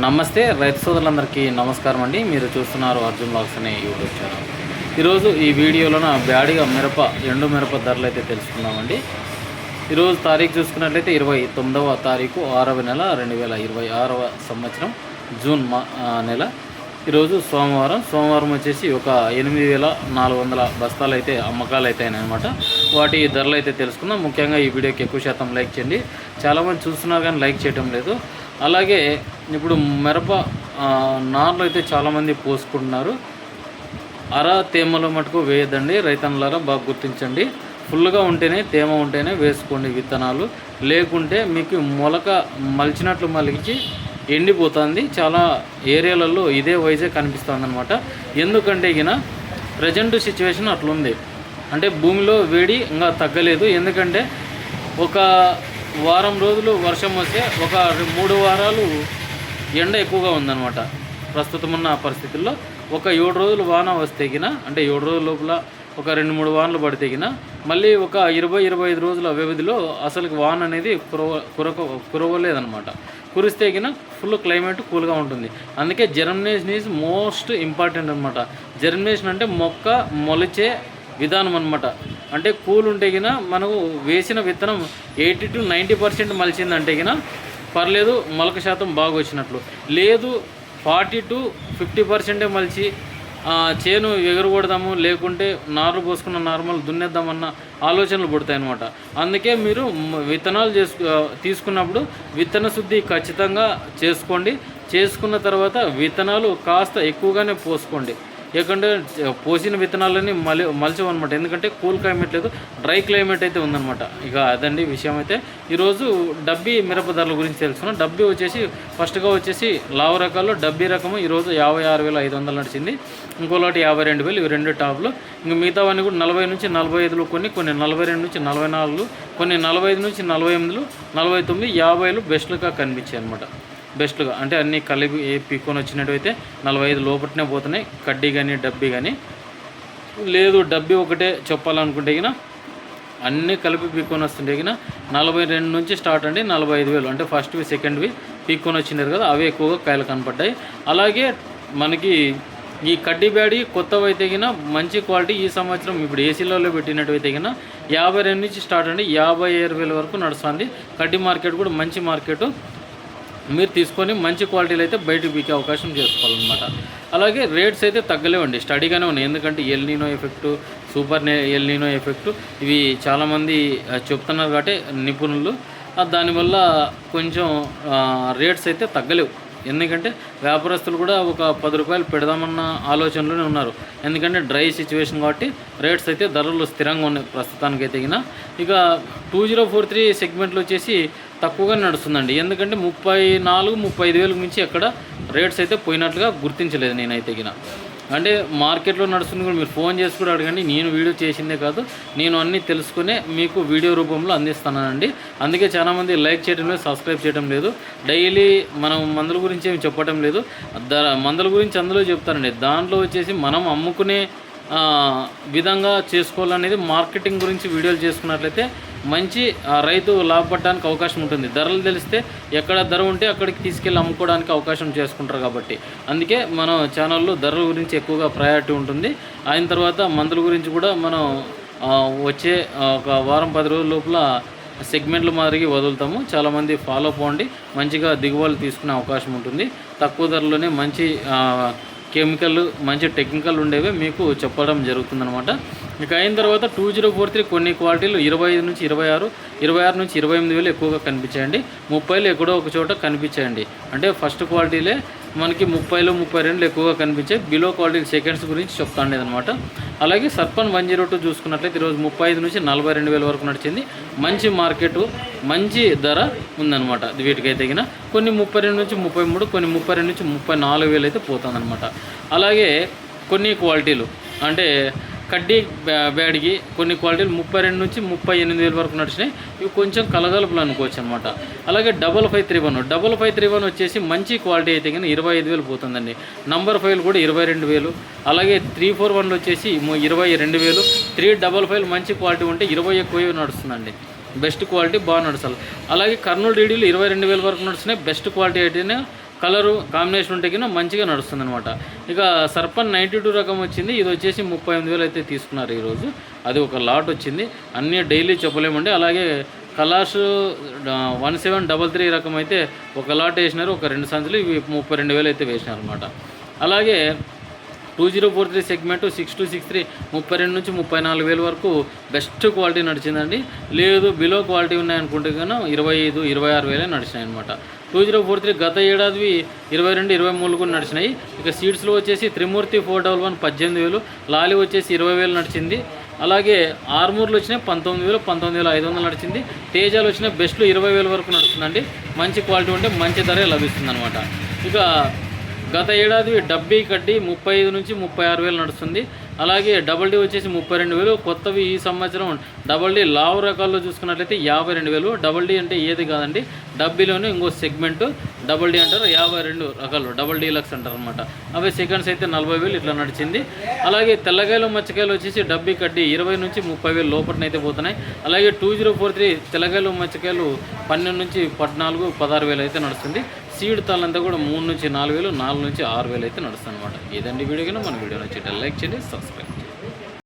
నమస్తే రైతు సోదరులందరికీ నమస్కారం అండి. మీరు చూస్తున్నారు అర్జున్ బ్లాగ్స్ అనే యూట్యూబ్ ఛానల్. ఈరోజు ఈ వీడియోలోన బ్యాడిగా ఎండు మిరప ధరలు అయితే తెలుసుకుందామండి. ఈరోజు తారీఖు చూసుకున్నట్లయితే 29వ తారీఖు 6వ నెల 2026వ సంవత్సరం జూన్ నెల. ఈరోజు సోమవారం వచ్చేసి ఒక 8,400 బస్తాలు అయితే అమ్మకాలు అయితే అయినాయన్నమాట. వాటి ధరలు అయితే తెలుసుకుందాం. ముఖ్యంగా ఈ వీడియోకి ఎక్కువ శాతం లైక్ చేయండి. చాలామంది చూస్తున్నారు కానీ లైక్ చేయటం లేదు. అలాగే ఇప్పుడు మిరప నార్లు అయితే చాలామంది పోసుకుంటున్నారు. తేమలో మటుకు వేయద్దండి రైతన్నలారా, బాగా గుర్తించండి. ఫుల్గా ఉంటేనే తేమ ఉంటేనే వేసుకోండి విత్తనాలు. లేకుంటే మీకు మొలక మలిచినట్లు మలిచి ఎండిపోతుంది. చాలా ఏరియాలలో ఇదే వైజే కనిపిస్తుంది అనమాట. ఎందుకంటే ప్రజెంట్ సిచ్యువేషన్ అట్లుంది. అంటే భూమిలో వేడి ఇంకా తగ్గలేదు. ఎందుకంటే ఒక వారం రోజులు వర్షం వస్తే ఒక 3 వారాలు ఎండ ఎక్కువగా ఉందన్నమాట. ప్రస్తుతం ఉన్న పరిస్థితుల్లో ఒక 7 రోజులు వాన వస్తే అంటే 7 రోజుల లోపల ఒక 2-3 వానలు పడితే మళ్ళీ ఒక 20-25 రోజుల వ్యవధిలో అసలు వాన అనేది కురవలేదన్నమాట. కురిస్తే ఫుల్ క్లైమేట్ కూల్గా ఉంటుంది. అందుకే జర్మినేషన్ ఈజ్ మోస్ట్ ఇంపార్టెంట్ అనమాట. జర్మినేషన్ అంటే మొక్క మొలిచే విధానం అనమాట. అంటే కూల్ ఉంటే మనకు వేసిన విత్తనం 80-90% మలిచిందంటే పర్లేదు, మొలక శాతం బాగా వచ్చినట్లు. లేదు 40-50% మలిచి చేను ఎగరకూడదాము, లేకుంటే నార్లు పోసుకున్న నార్మల్ దున్నేద్దామన్న ఆలోచనలు పుడతాయన్నమాట. అందుకే మీరు విత్తనాలు తీసుకున్నప్పుడు విత్తన శుద్ధి ఖచ్చితంగా చేసుకోండి. చేసుకున్న తర్వాత విత్తనాలు కాస్త ఎక్కువగానే పోసుకోండి. ఎందుకంటే పోసిన విత్తనాలని మలచవన్నమాట. ఎందుకంటే కూల్ క్లైమేట్ లేదు, డ్రై క్లైమేట్ అయితే ఉందన్నమాట. ఇక అదండి విషయం. అయితే ఈరోజు డబ్బీ మిరప ధరల గురించి తెలుసుకున్నాం. డబ్బీ వచ్చేసి ఫస్ట్గా వచ్చేసి లావు రకాల్లో డబ్బీ రకము ఈరోజు 56,500 నడిచింది. ఇంకోటి 52,000. ఇవి 2 టాప్లు. ఇంక మిగతావన్నీ కూడా 40-45 కొన్ని 42-44, కొన్ని 45-48, 49, 50 బెస్ట్లుగా కనిపించాయి అనమాట. బెస్ట్గా అంటే అన్నీ కలిపి పీక్కొని వచ్చినట్టు అయితే 45 లోపట్నే పోతున్నాయి. కడ్డీ కానీ డబ్బీ కానీ. లేదు డబ్బీ ఒకటే చెప్పాలనుకుంటే అన్నీ కలిపి పీక్కొని వస్తుంటే 42 నుంచి స్టార్ట్ అండి. 45,000 అంటే ఫస్ట్వి సెకండ్వి పీక్కొని వచ్చినారు కదా, అవే ఎక్కువగా కాయలు కనపడ్డాయి. అలాగే మనకి ఈ కడ్డీ బ్యాడీ కొత్తవి అయితే మంచి క్వాలిటీ ఈ సంవత్సరం ఇప్పుడు ఏసీలలో పెట్టినట్టు అయితే 52 నుంచి స్టార్ట్ అండి. 57,000 వరకు నడుస్తుంది. కడ్డీ మార్కెట్ కూడా మంచి మార్కెట్. మీరు తీసుకొని మంచి క్వాలిటీలు అయితే బయటకు పీకే అవకాశం చేసుకోవాలన్నమాట. అలాగే రేట్స్ అయితే తగ్గలేవండి, స్టడీగానే ఉన్నాయి. ఎందుకంటే El Niño effect, super El Niño effect ఇవి చాలామంది చెప్తున్నారు కాబట్టి నిపుణులు. దానివల్ల కొంచెం రేట్స్ అయితే తగ్గలేవు. ఎందుకంటే వ్యాపారస్తులు కూడా ఒక 10 రూపాయలు పెడదామన్న ఆలోచనలోనే ఉన్నారు. ఎందుకంటే డ్రై సిచ్యువేషన్ కాబట్టి రేట్స్ అయితే ధరలు స్థిరంగా ఉన్నాయి ప్రస్తుతానికైతే. ఇక 2043 సెగ్మెంట్లో వచ్చేసి తక్కువగా నడుస్తుందండి. ఎందుకంటే 34-35 మించి ఎక్కడ రేట్స్ అయితే పోయినట్లుగా గుర్తించలేదు నేనైతే. అంటే మార్కెట్లో నడుస్తుంది కూడా మీరు ఫోన్ చేసి కూడా అడగండి. నేను వీడియో చేసిందే కాదు, నేను అన్నీ తెలుసుకునే మీకు వీడియో రూపంలో అందిస్తానండి. అందుకే చాలామంది లైక్ చేయడం లేదు, సబ్స్క్రైబ్ చేయడం లేదు. డైలీ మనం మందుల గురించి ఏమి చెప్పడం లేదు. మందుల గురించి అందులో చెప్తానండి. దాంట్లో వచ్చేసి మనం అమ్ముకునే విధంగా చేసుకోవాలనేది మార్కెటింగ్ గురించి వీడియోలు చేసుకున్నట్లయితే మంచి రైతు లాభపడడానికి అవకాశం ఉంటుంది. ధరలు తెలిస్తే ఎక్కడ ధర ఉంటే అక్కడికి తీసుకెళ్ళి అమ్ముకోవడానికి అవకాశం చేసుకుంటారు కాబట్టి. అందుకే మన ఛానల్లో ధరల గురించి ఎక్కువగా ప్రయారిటీ ఉంటుంది. అయిన తర్వాత మందుల గురించి కూడా మనం వచ్చే ఒక వారం 10 రోజుల లోపల సెగ్మెంట్లు మాదిరి వదులుతాము. చాలామంది ఫాలో అవ్వండి. మంచిగా దిగుబడులు తీసుకునే అవకాశం ఉంటుంది. తక్కువ ధరలోనే మంచి కెమికల్, మంచి టెక్నికల్ ఉండేవి మీకు చెప్పడం జరుగుతుందన్నమాట. ఇక అయిన తర్వాత 2043 కొన్ని క్వాలిటీలు 25 నుంచి 26, 26 నుంచి 28,000 ఎక్కువగా కనిపించాయండి. 30 ఎక్కడో ఒక చోట కనిపించాయండి. అంటే ఫస్ట్ క్వాలిటీలే మనకి 30, 32 ఎక్కువగా కనిపించాయి. బిలో క్వాలిటీ సెకండ్స్ గురించి చెప్తాండి అనమాట. అలాగే సర్పన్ 102 చూసుకున్నట్లయితే ఈరోజు 35 నుంచి 42,000 వరకు నడిచింది. మంచి మార్కెట్, మంచి ధర ఉందన్నమాట వీటికైతే. కొన్ని 32 నుంచి 33, కొన్ని 32 నుంచి 34,000 అయితే పోతుందన్నమాట. అలాగే కొన్ని క్వాలిటీలు అంటే కడ్డీ బ్యాడ్కి కొన్ని క్వాలిటీలు 32 నుంచి 38,000 వరకు నడిచినాయి. ఇవి కొంచెం కలగలుపులు అనుకోవచ్చు అనమాట. అలాగే 5531 వచ్చేసి మంచి క్వాలిటీ అయితే 25,000 పోతుందండి. నంబర్ 5 కూడా 22,000. అలాగే 341 వచ్చేసి 22,000. 355 మంచి క్వాలిటీ ఉంటే 20 ఎక్కువ నడుస్తుందండి. బెస్ట్ క్వాలిటీ బాగా నడుస్తుంది. అలాగే కర్నూలు డీడీలు 22,000 వరకు నడుస్తున్నాయి. బెస్ట్ క్వాలిటీ అయితేనే కలరు కాంబినేషన్ ఉంటే కింద మంచిగా నడుస్తుంది అనమాట. ఇక సర్పన్ 92 రకం వచ్చింది. ఇది వచ్చేసి 38,000 అయితే తీసుకున్నారు ఈరోజు. అది ఒక లాట్ వచ్చింది. అన్నీ డైలీ చెప్పలేమండి. అలాగే కలాష్ 1733 రకం అయితే ఒక లాట్ వేసినారు, ఒక 2 సంచులు. ఇవి 32,000 అయితే వేసినారు అనమాట. అలాగే 2043 సెగ్మెంట్ 6263 32 నుంచి 34,000 వరకు బెస్ట్ క్వాలిటీ నడిచిందండి. లేదు బిలో క్వాలిటీ ఉన్నాయనుకుంటే కన్నా 25, 26,000 నడిచినాయి అనమాట. 2043 గత ఏడాదివి 22, 23 కూడా నడిచినాయి. ఇక సీడ్స్లో వచ్చేసి త్రిమూర్తి 411 18,000, లాలి వచ్చేసి 20,000 నడిచింది. అలాగే ఆర్మూర్లు వచ్చినాయి 19,000, 19,500 నడిచింది. తేజాలు వచ్చినాయి బెస్ట్లు 20,000 వరకు నడుస్తుందండి. మంచి క్వాలిటీ ఉంటే మంచి ధరే లభిస్తుంది అనమాట. ఇక గత ఏడాది డబ్బీ కడ్డీ 35 నుంచి 36,000 నడుస్తుంది. అలాగే డబల్ డీ వచ్చేసి 32,000. కొత్తవి ఈ సంవత్సరం డబల్ డీ లావు రకాల్లో చూసుకున్నట్లయితే 52,000. డబల్ డీ అంటే ఏది కాదండి, డబ్బీలోనే ఇంకో సెగ్మెంట్ డబల్ డీ అంటారు. 52 రకాలు డబల్ డీలక్స్ అంటారు అనమాట. అవి సెకండ్స్ అయితే 40,000 ఇట్లా నడిచింది. అలాగే తెల్లకాయలు మచ్చకాయలు వచ్చేసి డబ్బీ కడ్డీ 20 నుంచి 30,000 లోపలనైతే పోతున్నాయి. అలాగే 2043 తెల్లకాయలు మచ్చకాయలు 12 నుంచి 14, 16,000 అయితే నడుస్తుంది. సీడ్ తాళ్ళంతా కూడా 3 నుంచి 4,000, 4 నుంచి 6,000 అయితే నడుస్తుంది అనమాట. ఇదండి వీడియో. మన వీడియో నచ్చితే లైక్ చేయండి, సబ్స్క్రైబ్.